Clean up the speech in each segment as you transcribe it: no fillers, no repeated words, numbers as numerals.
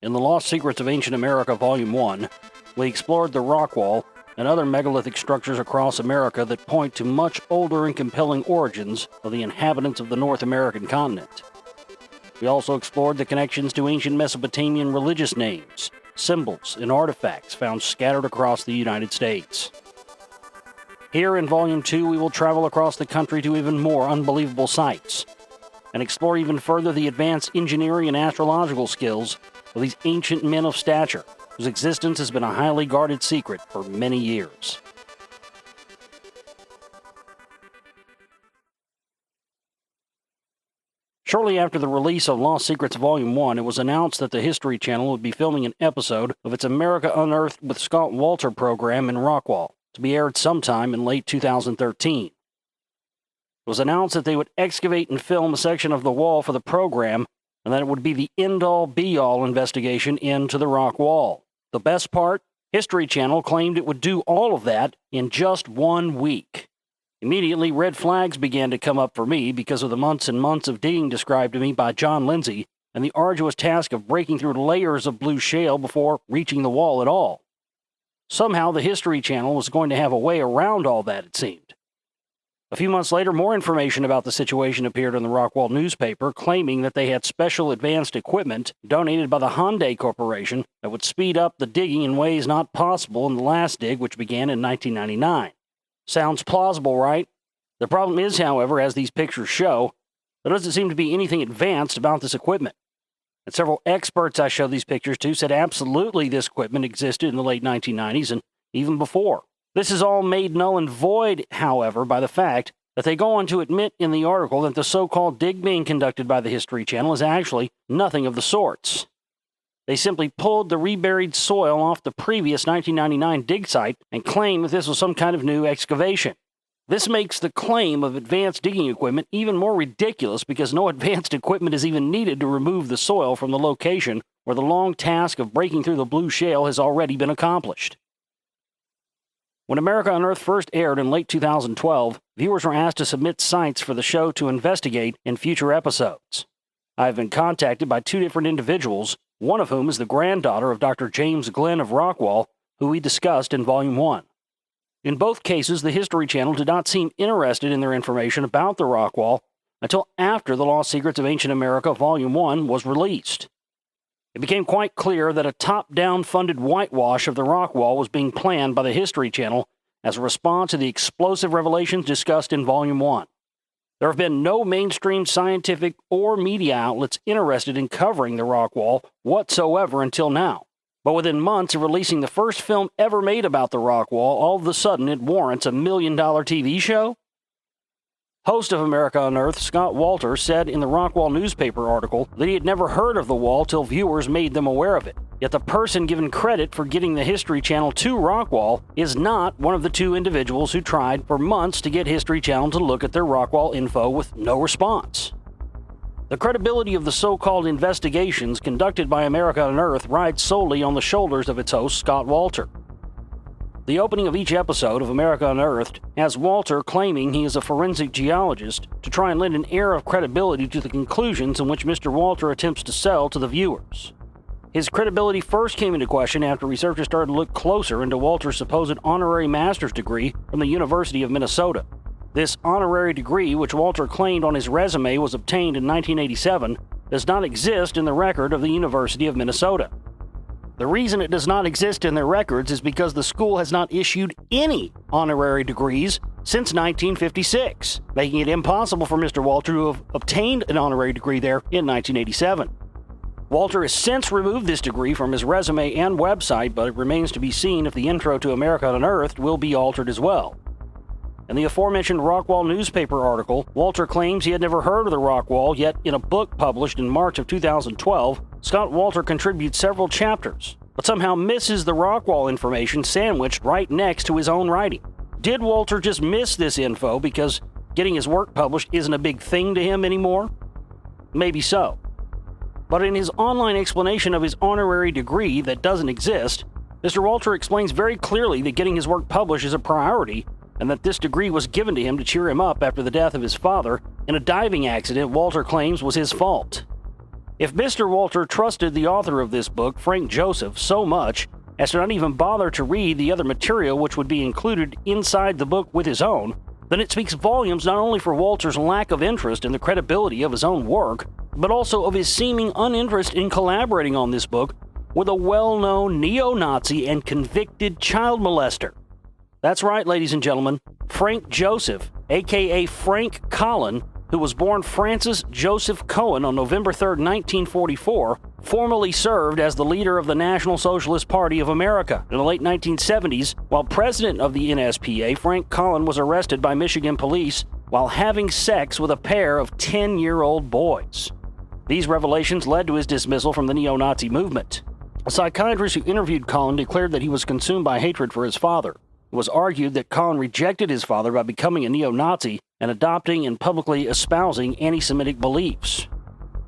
In The Lost Secrets of Ancient America, Volume 1, we explored the rock wall and other megalithic structures across America that point to much older and compelling origins of the inhabitants of the North American continent. We also explored the connections to ancient Mesopotamian religious names, symbols, and artifacts found scattered across the United States. Here in Volume 2, we will travel across the country to even more unbelievable sites and explore even further the advanced engineering and astrological skills of these ancient men of stature, whose existence has been a highly guarded secret for many years. Shortly after the release of Lost Secrets Volume 1, it was announced that the History Channel would be filming an episode of its America Unearthed with Scott Wolter program in Rockwall, to be aired sometime in late 2013. It was announced that they would excavate and film a section of the wall for the program, and that it would be the end-all, be-all investigation into the rock wall. The best part? History Channel claimed it would do all of that in just 1 week. Immediately, red flags began to come up for me because of the months and months of digging described to me by John Lindsay and the arduous task of breaking through layers of blue shale before reaching the wall at all. Somehow, the History Channel was going to have a way around all that, it seemed. A few months later, more information about the situation appeared in the Rockwall newspaper, claiming that they had special advanced equipment donated by the Hyundai Corporation that would speed up the digging in ways not possible in the last dig, which began in 1999. Sounds plausible, right? The problem is, however, as these pictures show, there doesn't seem to be anything advanced about this equipment. And several experts I showed these pictures to said absolutely this equipment existed in the late 1990s and even before. This is all made null and void, however, by the fact that they go on to admit in the article that the so-called dig being conducted by the History Channel is actually nothing of the sorts. They simply pulled the reburied soil off the previous 1999 dig site and claimed that this was some kind of new excavation. This makes the claim of advanced digging equipment even more ridiculous because no advanced equipment is even needed to remove the soil from the location where the long task of breaking through the blue shale has already been accomplished. When America Unearthed first aired in late 2012, viewers were asked to submit sites for the show to investigate in future episodes. I have been contacted by 2 different individuals, one of whom is the granddaughter of Dr. James Glenn of Rockwall, who we discussed in Volume 1. In both cases, the History Channel did not seem interested in their information about the Rockwall until after The Lost Secrets of Ancient America Volume 1 was released. It became quite clear that a top-down funded whitewash of the rock wall was being planned by the History Channel as a response to the explosive revelations discussed in Volume 1. There have been no mainstream scientific or media outlets interested in covering the rock wall whatsoever until now. But within months of releasing the first film ever made about the rock wall, all of a sudden it warrants $1 million TV show? Host of America Unearthed, Scott Wolter, said in the Rockwall newspaper article that he had never heard of the wall till viewers made them aware of it. Yet the person given credit for getting the History Channel to Rockwall is not one of the 2 individuals who tried for months to get History Channel to look at their Rockwall info with no response. The credibility of the so-called investigations conducted by America Unearthed rides solely on the shoulders of its host, Scott Wolter. The opening of each episode of America Unearthed has Wolter claiming he is a forensic geologist to try and lend an air of credibility to the conclusions in which Mr. Wolter attempts to sell to the viewers. His credibility first came into question after researchers started to look closer into Wolter's supposed honorary master's degree from the University of Minnesota. This honorary degree, which Wolter claimed on his resume was obtained in 1987, does not exist in the record of the University of Minnesota. The reason it does not exist in their records is because the school has not issued any honorary degrees since 1956, making it impossible for Mr. Wolter to have obtained an honorary degree there in 1987. Wolter has since removed this degree from his resume and website, but it remains to be seen if the intro to America Unearthed will be altered as well. In the aforementioned Rockwall newspaper article, Wolter claims he had never heard of the Rockwall, yet in a book published in March of 2012, Scott Wolter contributes several chapters, but somehow misses the Rockwall information sandwiched right next to his own writing. Did Wolter just miss this info because getting his work published isn't a big thing to him anymore? Maybe so. But in his online explanation of his honorary degree that doesn't exist, Mr. Wolter explains very clearly that getting his work published is a priority and that this degree was given to him to cheer him up after the death of his father in a diving accident Wolter claims was his fault. If Mr. Walter trusted the author of this book, Frank Joseph, so much as to not even bother to read the other material which would be included inside the book with his own, then it speaks volumes not only for Walter's lack of interest in the credibility of his own work, but also of his seeming uninterest in collaborating on this book with a well-known neo-Nazi and convicted child molester. That's right, ladies and gentlemen, Frank Joseph, aka Frank Collin, who was born Francis Joseph Cohen on November 3, 1944, formerly served as the leader of the National Socialist Party of America. In the late 1970s, while president of the NSPA, Frank Collin was arrested by Michigan police while having sex with a pair of 10-year-old boys. These revelations led to his dismissal from the neo-Nazi movement. A psychiatrist who interviewed Collin declared that he was consumed by hatred for his father. It was argued that Collin rejected his father by becoming a neo-Nazi and adopting and publicly espousing anti-Semitic beliefs.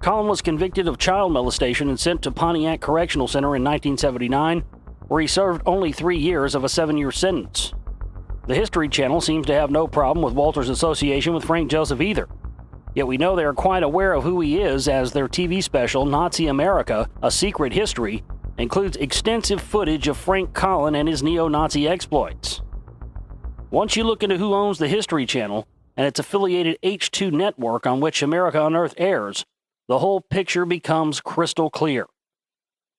Collin was convicted of child molestation and sent to Pontiac Correctional Center in 1979, where he served only 3 years of a 7-year sentence. The History Channel seems to have no problem with Walter's association with Frank Joseph either. Yet we know they are quite aware of who he is, as their TV special, Nazi America, A Secret History, includes extensive footage of Frank Collin and his neo-Nazi exploits. Once you look into who owns the History Channel and its affiliated H2 network on which America Unearthed airs, the whole picture becomes crystal clear.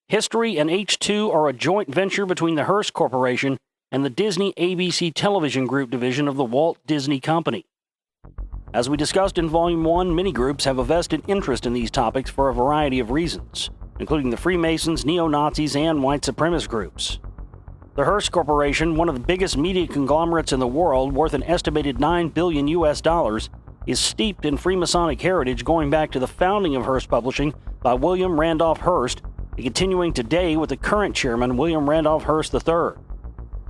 History and H2 are a joint venture between the Hearst Corporation and the Disney ABC Television Group division of the Walt Disney Company. As we discussed in Volume 1, many groups have a vested interest in these topics for a variety of reasons, including the Freemasons, neo-Nazis, and white supremacist groups. The Hearst Corporation, one of the biggest media conglomerates in the world, worth an estimated $9 billion US, is steeped in Freemasonic heritage going back to the founding of Hearst Publishing by William Randolph Hearst, and continuing today with the current chairman, William Randolph Hearst III.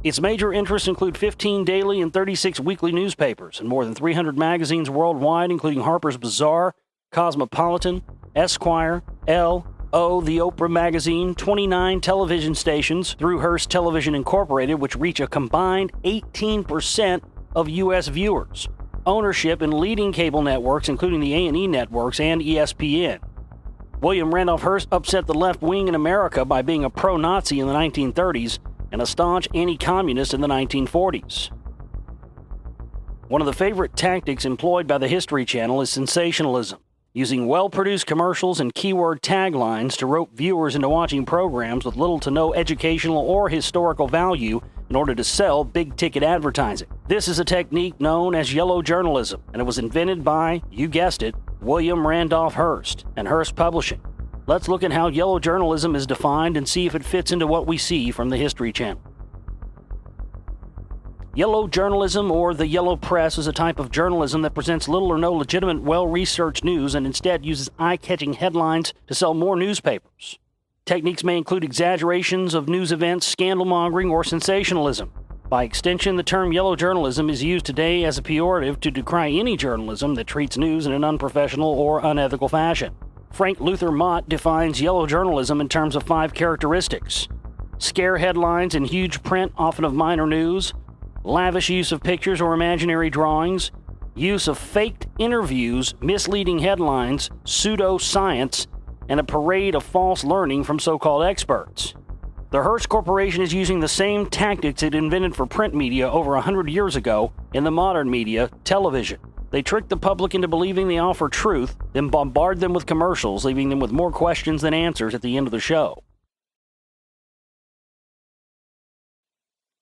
Its major interests include 15 daily and 36 weekly newspapers and more than 300 magazines worldwide, including Harper's Bazaar, Cosmopolitan, Esquire, Elle, The Oprah magazine, 29 television stations through Hearst Television Incorporated, which reach a combined 18% of U.S. viewers. Ownership in leading cable networks, including the A&E networks and ESPN. William Randolph Hearst upset the left wing in America by being a pro-Nazi in the 1930s and a staunch anti-communist in the 1940s. One of the favorite tactics employed by the History Channel is sensationalism, using well-produced commercials and keyword taglines to rope viewers into watching programs with little to no educational or historical value in order to sell big-ticket advertising. This is a technique known as yellow journalism, and it was invented by, you guessed it, William Randolph Hearst and Hearst Publishing. Let's look at how yellow journalism is defined and see if it fits into what we see from the History Channel. Yellow journalism, or the yellow press, is a type of journalism that presents little or no legitimate, well-researched news and instead uses eye-catching headlines to sell more newspapers. Techniques may include exaggerations of news events, scandal-mongering, or sensationalism. By extension, the term yellow journalism is used today as a pejorative to decry any journalism that treats news in an unprofessional or unethical fashion. Frank Luther Mott defines yellow journalism in terms of 5 characteristics: scare headlines in huge print, often of minor news, lavish use of pictures or imaginary drawings, use of faked interviews, misleading headlines, pseudo-science, and a parade of false learning from so-called experts. The Hearst Corporation is using the same tactics it invented for print media over 100 years ago in the modern media, television. They trick the public into believing they offer truth, then bombard them with commercials, leaving them with more questions than answers at the end of the show.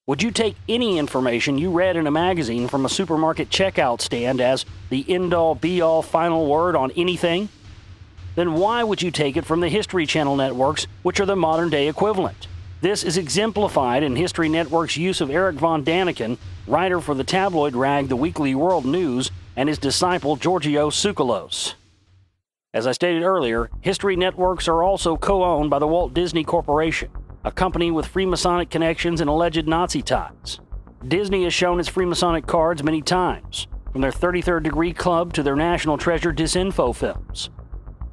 Would you take any information you read in a magazine from a supermarket checkout stand as the end-all, be-all final word on anything? Then why would you take it from the History Channel networks, which are the modern-day equivalent? This is exemplified in History Network's use of Eric von Daniken, writer for the tabloid rag The Weekly World News, and his disciple Giorgio Tsoukalos. As I stated earlier, History Networks are also co-owned by the Walt Disney Corporation, a company with Freemasonic connections and alleged Nazi ties. Disney has shown its Freemasonic cards many times, from their 33rd Degree Club to their National Treasure Disinfo films.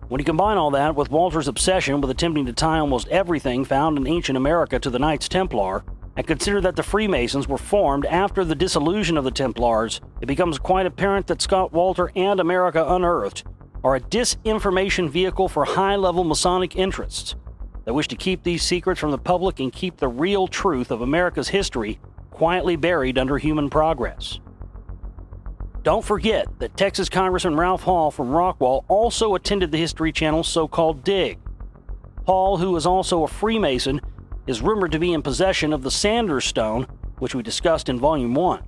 When you combine all that with Walter's obsession with attempting to tie almost everything found in ancient America to the Knights Templar, and consider that the Freemasons were formed after the dissolution of the Templars, it becomes quite apparent that Scott Walter and America Unearthed are a disinformation vehicle for high-level Masonic interests that wish to keep these secrets from the public and keep the real truth of America's history quietly buried under human progress. Don't forget that Texas Congressman Ralph Hall from Rockwall also attended the History Channel's so-called dig. Hall, who is also a Freemason, is rumored to be in possession of the Sanders Stone, which we discussed in Volume 1.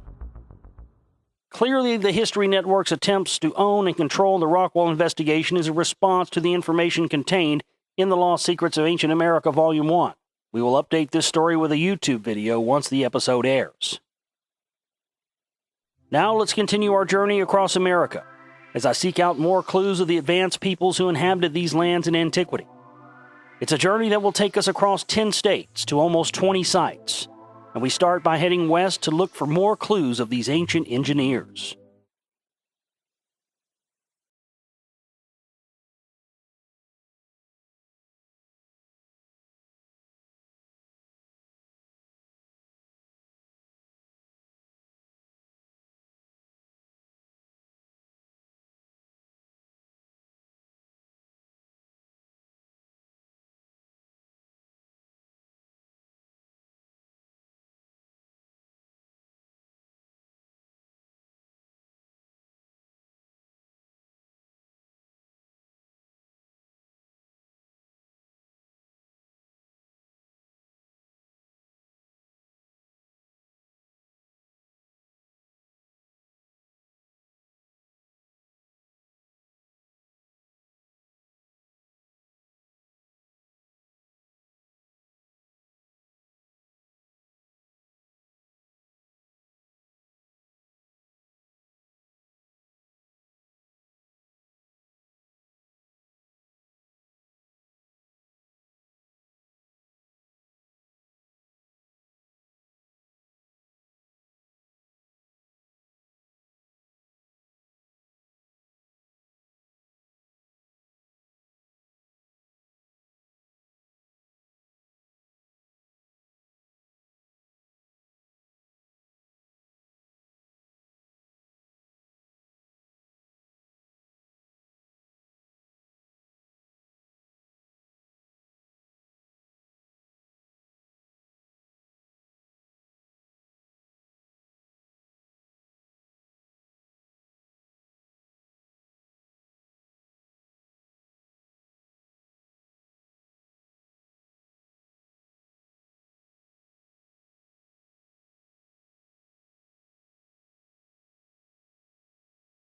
Clearly, the History Network's attempts to own and control the Rockwall investigation is a response to the information contained in The Lost Secrets of Ancient America, Volume 1. We will update this story with a YouTube video once the episode airs. Now let's continue our journey across America, as I seek out more clues of the advanced peoples who inhabited these lands in antiquity. It's a journey that will take us across 10 states to almost 20 sites, and we start by heading west to look for more clues of these ancient engineers.